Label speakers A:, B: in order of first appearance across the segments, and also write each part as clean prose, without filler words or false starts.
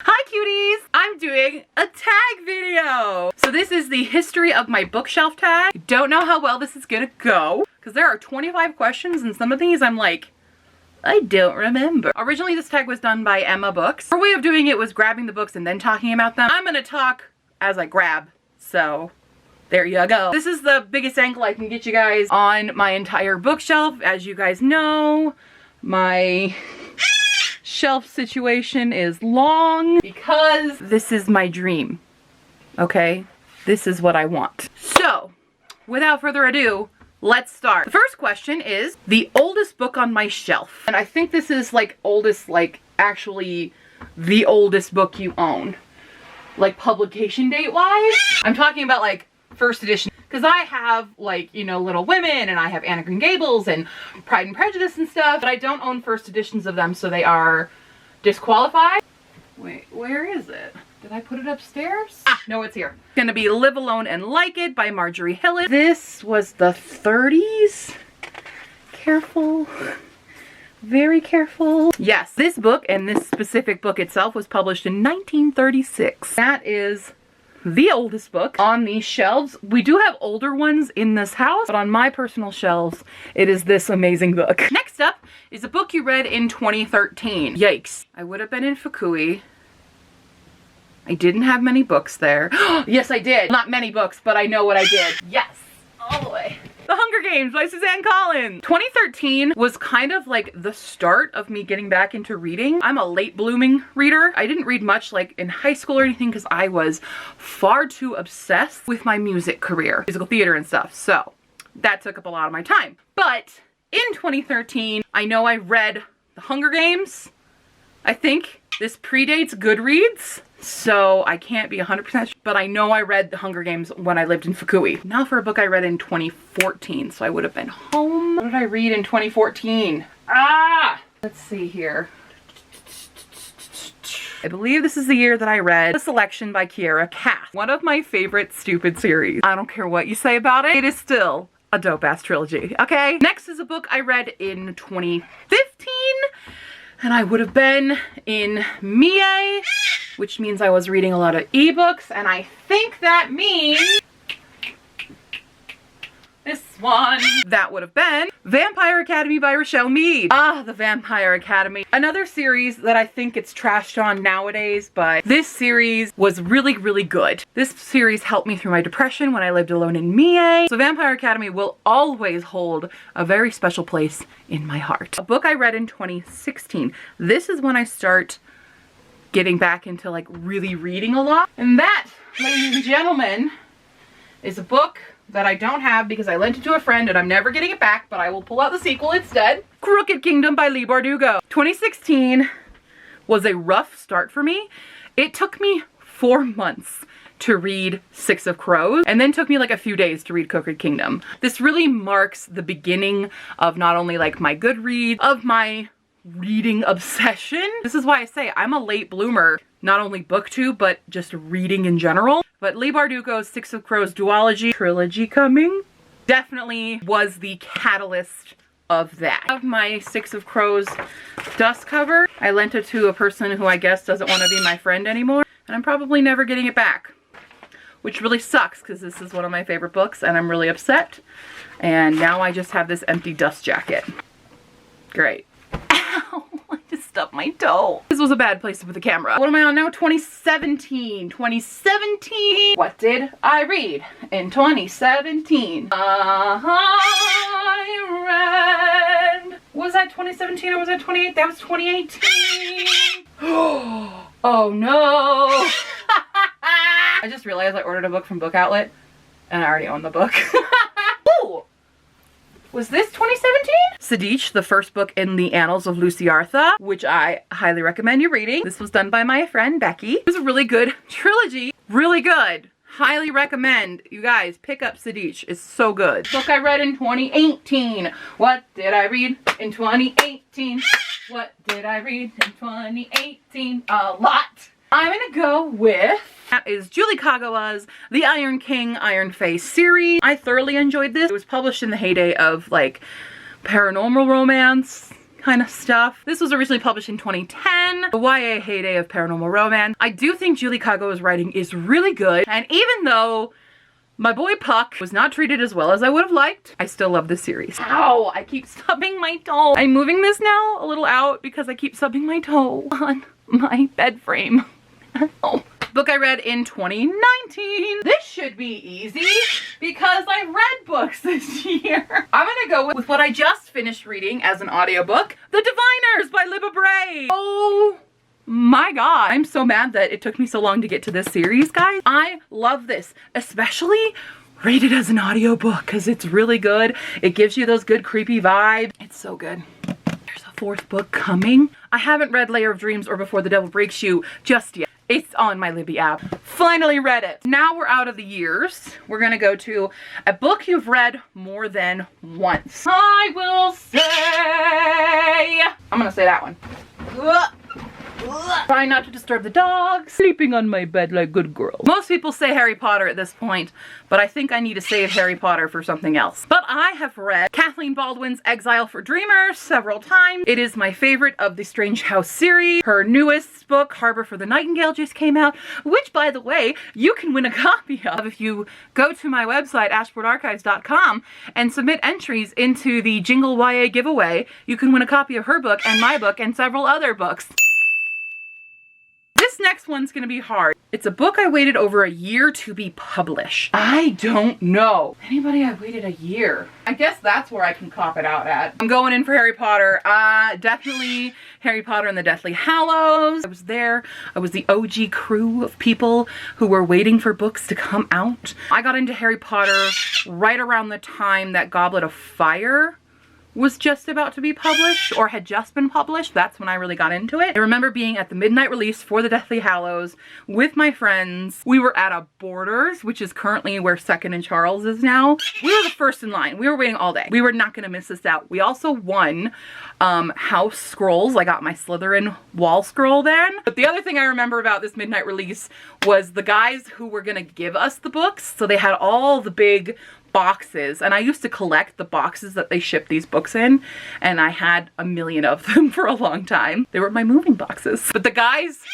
A: Hi cuties! I'm doing a tag video. So this is the history of my bookshelf tag. Don't know how well this is gonna go because there are 25 questions and some of these I'm like, I don't remember. Originally this tag was done by Emma Books. Her way of doing it was grabbing the books and then talking about them. I'm gonna talk as I grab, so there you go. This is the biggest angle I can get you guys on my entire bookshelf. As you guys know, my shelf situation is long because this is my dream, okay? This is what I want. So, without further ado, let's start. The first question is the oldest book on my shelf. And I think this is like oldest, like actually the oldest book you own. Like publication date wise. I'm talking about like first edition. Because I have like, you know, Little Women and I have Anne of Green Gables and Pride and Prejudice and stuff, but I don't own first editions of them, so they are disqualified. Wait, where is it? Did I put it upstairs? Ah, no, it's here. It's gonna be Live Alone and Like It by Marjorie Hillis. This was the 30s. Careful. Very careful. Yes, this book and this specific book itself was published in 1936. That is the oldest book on these shelves. We do have older ones in this house, but on my personal shelves, it is this amazing book. Next up is a book you read in 2013. Yikes. I would have been in Fukui. I didn't have many books there. Yes, I did. Not many books, but I know what I did. Yes, all the way. The Hunger Games by Suzanne Collins. 2013 was kind of like the start of me getting back into reading. I'm a late blooming reader. I didn't read much like in high school or anything because I was far too obsessed with my music career, musical theater and stuff. So that took up a lot of my time. But in 2013, I know I read The Hunger Games. I think this predates Goodreads, so I can't be 100% sure, but I know I read The Hunger Games when I lived in Fukui. Now for a book I read in 2014, so I would have been home. What did I read in 2014? Let's see here. I believe this is the year that I read The Selection by Kiera Cass. One of my favorite stupid series. I don't care what you say about it, it is still a dope-ass trilogy, okay? Next is a book I read in 2015. And I would have been in Mie, which means I was reading a lot of ebooks, and I think that means this one. That would have been Vampire Academy by Rochelle Mead. Ah, The Vampire Academy. Another series that I think it's trashed on nowadays, but this series was really, really good. This series helped me through my depression when I lived alone in Mie. So Vampire Academy will always hold a very special place in my heart. A book I read in 2016. This is when I start getting back into like really reading a lot. And that, ladies and gentlemen, is a book that I don't have because I lent it to a friend and I'm never getting it back, but I will pull out the sequel instead. Crooked Kingdom by Leigh Bardugo. 2016 was a rough start for me. It took me 4 months to read Six of Crows, and then took me like a few days to read Crooked Kingdom. This really marks the beginning of not only like my Goodreads, of my reading obsession. This is why I say I'm a late bloomer, not only booktube, but just reading in general. But Leigh Bardugo's Six of Crows duology trilogy coming definitely was the catalyst of that. I have my Six of Crows dust cover. I lent it to a person who I guess doesn't want to be my friend anymore, and I'm probably never getting it back, which really sucks because this is one of my favorite books and I'm really upset. And now I just have this empty dust jacket. Great. Ow, I just stubbed my toe. This was a bad place to put the camera. What am I on now? 2017. 2017. What did I read in 2017? I read... Was that 2017 or was that 2018? That was 2018. Oh no. I just realized I ordered a book from Book Outlet and I already own the book. Ooh. Was this 2017? Sidiche, the first book in the Annals of Luciartha, which I highly recommend you reading. This was done by my friend Becky. It was a really good trilogy. Really good. Highly recommend. You guys, pick up Sidiche. It's so good. Book I read in 2018. What did I read in 2018? What did I read in 2018? A lot. I'm gonna go with... That is Julie Kagawa's The Iron King, Iron Face series. I thoroughly enjoyed this. It was published in the heyday of like paranormal romance kind of stuff. This was originally published in 2010, the YA heyday of paranormal romance. I do think Julie Kago's writing is really good, and even though my boy Puck was not treated as well as I would have liked, I still love this series. Ow, I keep stubbing my toe. I'm moving this now a little out because I keep stubbing my toe on my bed frame. Oh. Book I read in 2019. This should be easy because I read books this year. I'm gonna go with what I just finished reading as an audiobook, The Diviners by Libba Bray. Oh my god. I'm so mad that it took me so long to get to this series, guys. I love this, especially read it as an audiobook because it's really good. It gives you those good creepy vibes. It's so good. There's a fourth book coming. I haven't read Layer of Dreams or Before the Devil Breaks You just yet. It's on my Libby app. Finally read it. Now we're out of the years. We're gonna go to a book you've read more than once. I will say, I'm gonna say that one. Try not to disturb the dogs. Sleeping on my bed like good girls. Most people say Harry Potter at this point, but I think I need to save Harry Potter for something else. But I have read Kathleen Baldwin's Exile for Dreamers several times. It is my favorite of the Strange House series. Her newest book, Harbor for the Nightingale, just came out, which, by the way, you can win a copy of if you go to my website, ashboardarchives.com, and submit entries into the Jingle YA giveaway. You can win a copy of her book and my book and several other books. This next one's gonna be hard. It's a book I waited over a year to be published. I don't know anybody I waited a year. I guess that's where I can cop it out at. I'm going in for Harry Potter. Definitely Harry Potter and the Deathly Hallows. I was there. I was the OG crew of people who were waiting for books to come out. I got into Harry Potter right around the time that Goblet of Fire was just about to be published or had just been published. That's when I really got into it. I remember being at the midnight release for the Deathly Hallows with my friends. We were at a Borders, which is currently where Second and Charles is now. We were the first in line. We were waiting all day. We were not gonna miss this out. We also won house scrolls. I got my Slytherin wall scroll then. But the other thing I remember about this midnight release was the guys who were gonna give us the books. So they had all the big boxes, and I used to collect the boxes that they shipped these books in, and I had a million of them for a long time. They were my moving boxes. But the guys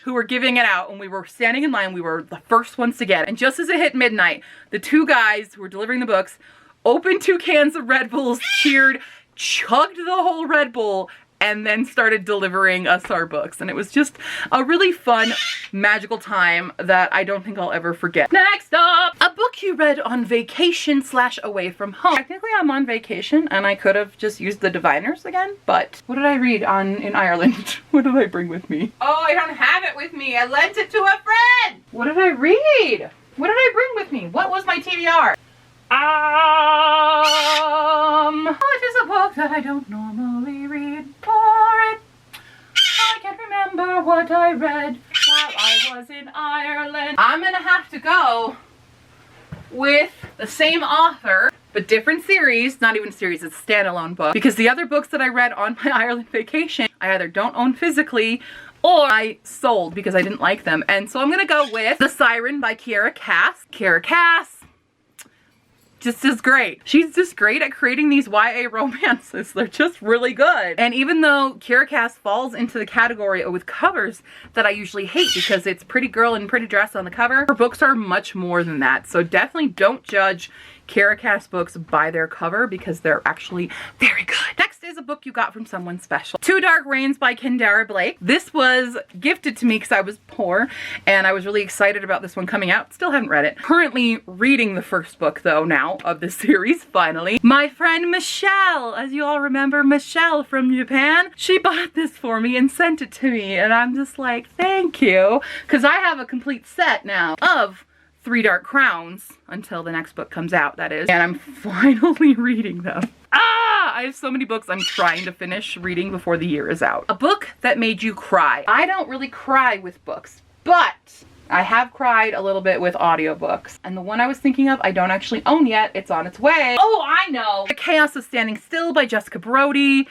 A: who were giving it out, when we were standing in line, we were the first ones to get it. And just as it hit midnight, the two guys who were delivering the books opened 2 cans of Red Bulls, cheered, chugged the whole Red Bull, and then started delivering us our books. And it was just a really fun, magical time that I don't think I'll ever forget. Next up, a book you read on vacation / away from home. Technically I'm on vacation and I could have just used The Diviners again, but what did I read in Ireland? What did I bring with me? Oh, I don't have it with me. I lent it to a friend. What did I read? What did I bring with me? What was my TBR? It is a book that I don't normally read for it. I can't remember what I read while I was in Ireland. I'm gonna have to go with the same author, but different series. Not even a series, it's a standalone book. Because the other books that I read on my Ireland vacation, I either don't own physically or I sold because I didn't like them. And so I'm gonna go with The Siren by Kiera Cass. Kiera Cass just is great. She's just great at creating these YA romances. They're just really good. And even though Kiera Cass falls into the category with covers that I usually hate because it's pretty girl in pretty dress on the cover, her books are much more than that. So definitely don't judge Kiera Cass books by their cover because they're actually very good. Next is a book you got from someone special. Two Dark Reigns by Kendara Blake. This was gifted to me because I was poor and I was really excited about this one coming out. Still haven't read it. Currently reading the first book though now of this series, finally. My friend Michelle, as you all remember, Michelle from Japan, she bought this for me and sent it to me and I'm just like, thank you. Because I have a complete set now of 3 Dark Crowns until the next book comes out, that is. And I'm finally reading them. I have so many books I'm trying to finish reading before the year is out. A book that made you cry. I don't really cry with books, but I have cried a little bit with audiobooks. And the one I was thinking of, I don't actually own yet. It's on its way. Oh, I know! The Chaos of Standing Still by Jessica Brody.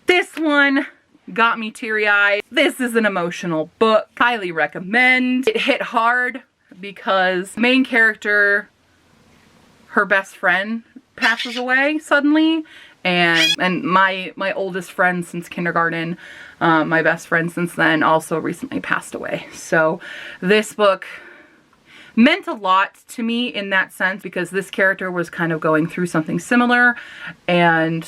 A: This one got me teary-eyed. This is an emotional book. Highly recommend. It hit hard because main character, her best friend, passes away suddenly, And my oldest friend since kindergarten, my best friend since then, also recently passed away. So this book meant a lot to me in that sense because this character was kind of going through something similar, and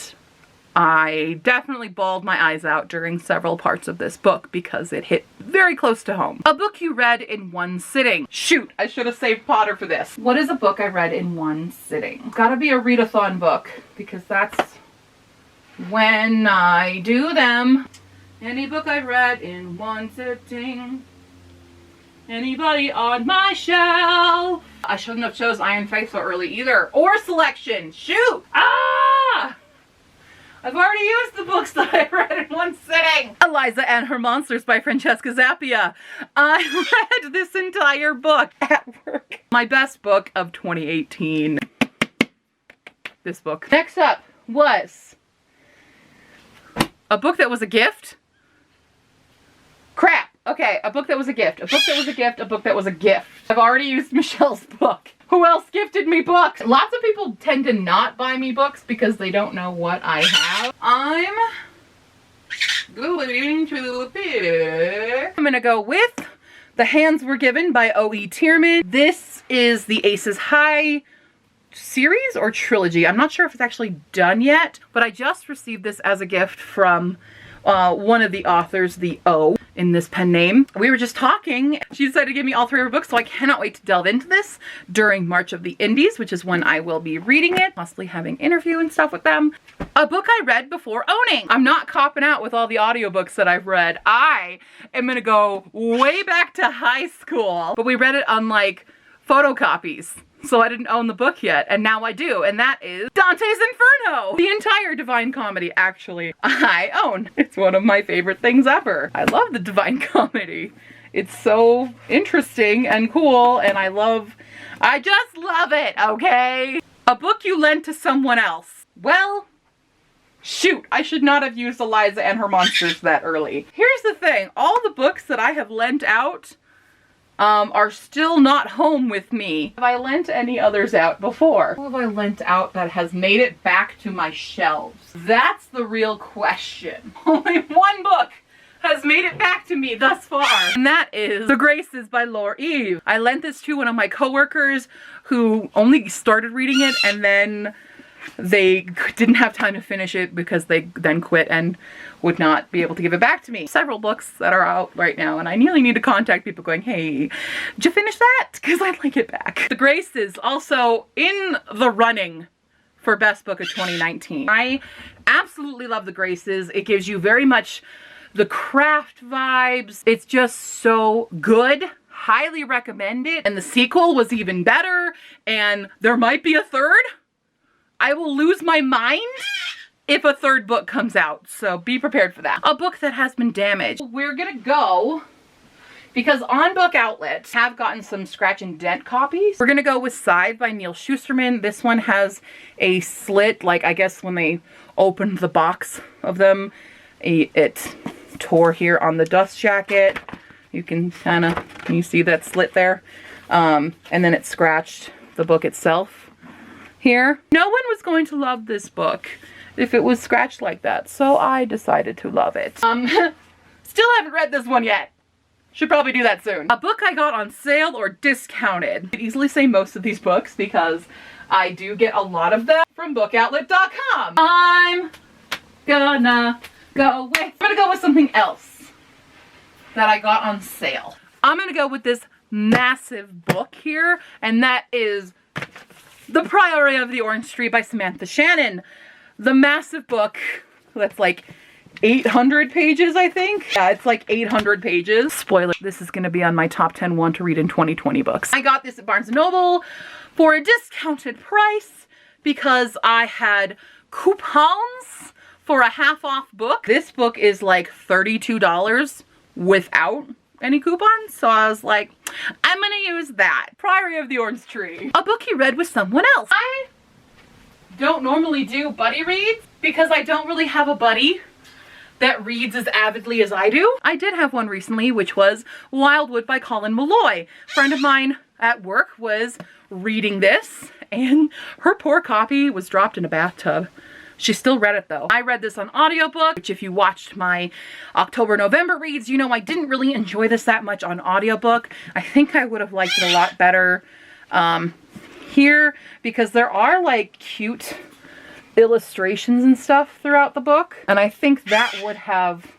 A: I definitely bawled my eyes out during several parts of this book because it hit very close to home. A book you read in one sitting. Shoot, I should have saved Potter for this. What is a book I read in one sitting? It's gotta be a readathon book because that's when I do them. Any book I read in one sitting. Anybody on my shelf? I shouldn't have chose Iron Faith so early either. Or Selection. Shoot! Ah! I've already used the books that I read in one sitting. Eliza and Her Monsters by Francesca Zappia. I read this entire book at work. My best book of 2018. This book. Next up was a book that was a gift. Crap. Okay, a book that was a gift. A book that was a gift. A book that was a gift. I've already used Michelle's book. Who else gifted me books? Lots of people tend to not buy me books because they don't know what I have. I'm going to pick. I'm gonna go with The Hands Were Given by O.E. Tierman. This is the Aces High series or trilogy. I'm not sure if it's actually done yet, but I just received this as a gift from one of the authors, the O in this pen name. We were just talking. She decided to give me all three of her books, so I cannot wait to delve into this during March of the Indies, which is when I will be reading it, possibly having interview and stuff with them. A book I read before owning. I'm not copping out with all the audiobooks that I've read. I am gonna go way back to high school, but we read it on like photocopies. So I didn't own the book yet, and now I do, and that is Dante's Inferno! The entire Divine Comedy, actually, I own. It's one of my favorite things ever. I love the Divine Comedy. It's so interesting and cool, and I just love it, okay? A book you lent to someone else. Well, shoot, I should not have used Eliza and Her Monsters that early. Here's the thing, all the books that I have lent out are still not home with me. Have I lent any others out before? What have I lent out that has made it back to my shelves? That's the real question. Only one book has made it back to me thus far, and that is The Graces by Laura Eve. I lent this to one of my coworkers who only started reading it and then they didn't have time to finish it because they then quit and would not be able to give it back to me. Several books that are out right now, and I nearly need to contact people going, hey, did you finish that? Because I'd like it back. The Graces, also in the running for Best Book of 2019. I absolutely love The Graces. It gives you very much the craft vibes. It's just so good. Highly recommend it. And the sequel was even better, and there might be a third. I will lose my mind if a third book comes out, so be prepared for that. A book that has been damaged. We're gonna go, because On Book Outlet have gotten some scratch and dent copies. We're gonna go with Scythe by Neal Shusterman. This one has a slit, like I guess when they opened the box of them, it tore here on the dust jacket. You can you see that slit there? And then it scratched the book itself. Here. No one was going to love this book if it was scratched like that, so I decided to love it. Still haven't read this one yet. Should probably do that soon. A book I got on sale or discounted. I could easily say most of these books because I do get a lot of them from bookoutlet.com. I'm gonna go with something else that I got on sale. I'm gonna go with this massive book here, and that is The Priory of the Orange Tree by Samantha Shannon. The massive book that's like 800 pages, I think. Yeah, it's like 800 pages. Spoiler, this is gonna be on my top 10 want to read in 2020 books. I got this at Barnes & Noble for a discounted price because I had coupons for a half-off book. This book is like $32 without any coupons, so I was like, I'm gonna use that. Priory of the Orange Tree. A book you read with someone else. I don't normally do buddy reads because I don't really have a buddy that reads as avidly as I do. I did have one recently, which was Wildwood by Colin Malloy. A friend of mine at work was reading this, and her poor copy was dropped in a bathtub She still read it though. I read this on audiobook, which if you watched my October, November reads, you know I didn't really enjoy this that much on audiobook. I think I would have liked it a lot better here, because there are like cute illustrations and stuff throughout the book. And I think that would have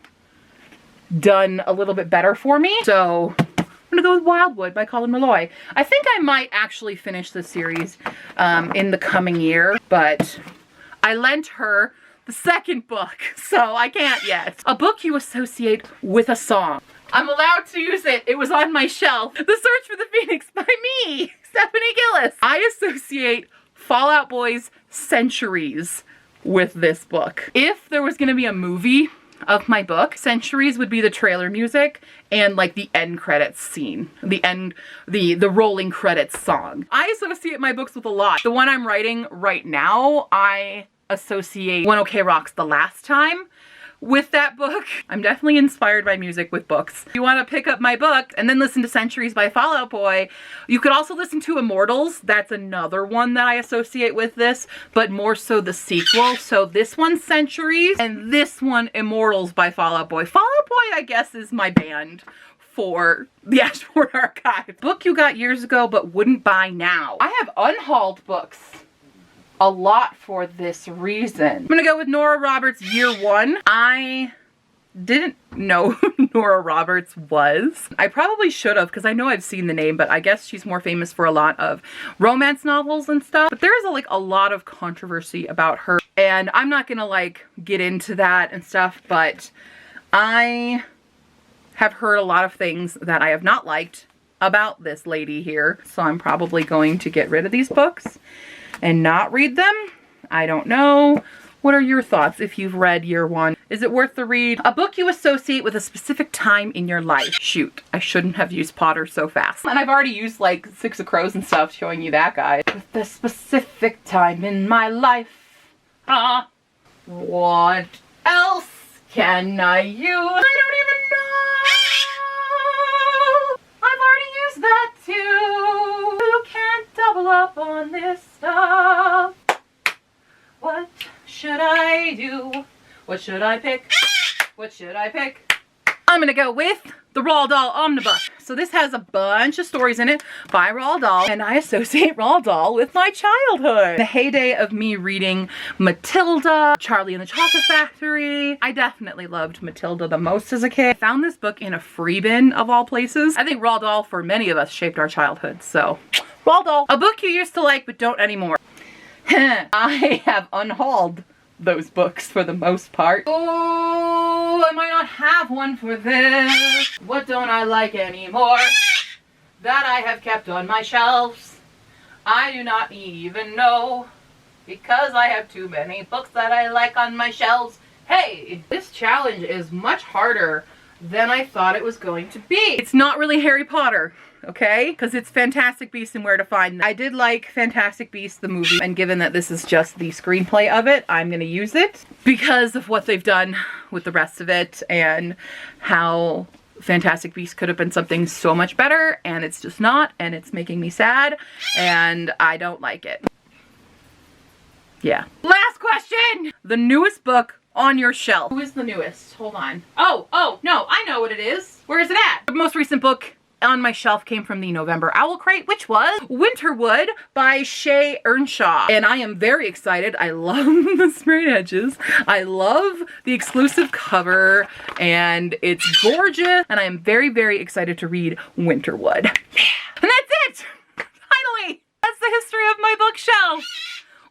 A: done a little bit better for me. So I'm gonna go with Wildwood by Colin Meloy. I think I might actually finish the series in the coming year, but I lent her the second book, so I can't yet. A book you associate with a song. I'm allowed to use it. It was on my shelf. The Search for the Phoenix by me, Stephanie Gillis. I associate Fall Out Boy's Centuries with this book. If there was gonna be a movie of my book, Centuries would be the trailer music and like the end credits scene. The rolling credits song. I associate my books with a lot. The one I'm writing right now, I associate When OK Rock's The Last Time with that book. I'm definitely inspired by music with books. If you want to pick up my book and then listen to Centuries by Fall Out Boy, you could also listen to Immortals. That's another one that I associate with this, but more so the sequel. So this one's Centuries and this one Immortals by Fall Out Boy. Fall Out Boy, I guess, is my band for the Ashford Archive. Book you got years ago but wouldn't buy now. I have unhauled books a lot for this reason. I'm gonna go with Nora Roberts' Year One. I didn't know who Nora Roberts was. I probably should have, because I know I've seen the name, but I guess she's more famous for a lot of romance novels and stuff. But there's like a lot of controversy about her, and I'm not gonna like get into that and stuff, but I have heard a lot of things that I have not liked about this lady here. So I'm probably going to get rid of these books and not read them. I don't know. What are your thoughts if you've read Year One? Is it worth the read? A book you associate with a specific time in your life. Shoot, I shouldn't have used Potter so fast. And I've already used like Six of Crows and stuff showing you that guy. With the specific time in my life. What else can I use? I don't even know. I've already used that too. You can't double up on this stuff. What should I do? What should I pick? What should I pick? I'm gonna go with the Roald Dahl Omnibus. So this has a bunch of stories in it by Roald Dahl, and I associate Roald Dahl with my childhood. The heyday of me reading Matilda, Charlie and the Chocolate Factory. I definitely loved Matilda the most as a kid. I found this book in a free bin of all places. I think Roald Dahl, for many of us, shaped our childhood, so Roald Dahl. A book you used to like but don't anymore. I have unhauled those books for the most part. Oh, I might not have one for this. What don't I like anymore that I have kept on my shelves? I do not even know, because I have too many books that I like on my shelves. Hey, this challenge is much harder than I thought it was going to be. It's not really Harry Potter, okay? Because it's Fantastic Beasts and Where to Find Them. I did like Fantastic Beasts the movie, and given that this is just the screenplay of it, I'm gonna use it because of what they've done with the rest of it and how Fantastic Beasts could have been something so much better, and it's just not, and it's making me sad, and I don't like it. Yeah. Last question! The newest book on your shelf. Who is the newest? Hold on. Oh, no, I know what it is. Where is it at? The most recent book on my shelf came from the November Owl Crate, which was Winterwood by Shay Earnshaw. And I am very excited. I love the sprayed edges. I love the exclusive cover, and it's gorgeous. And I am very, very excited to read Winterwood. Yeah. And that's it! Finally! That's the history of my bookshelf.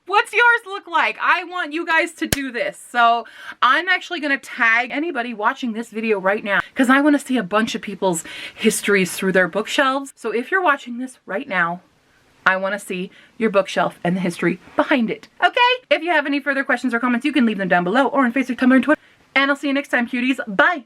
A: What's yours look like? I want you guys to do this. So I'm actually gonna tag anybody watching this video right now, because I wanna see a bunch of people's histories through their bookshelves. So if you're watching this right now, I wanna see your bookshelf and the history behind it, okay? If you have any further questions or comments, you can leave them down below or on Facebook, Tumblr, and Twitter. And I'll see you next time, cuties. Bye.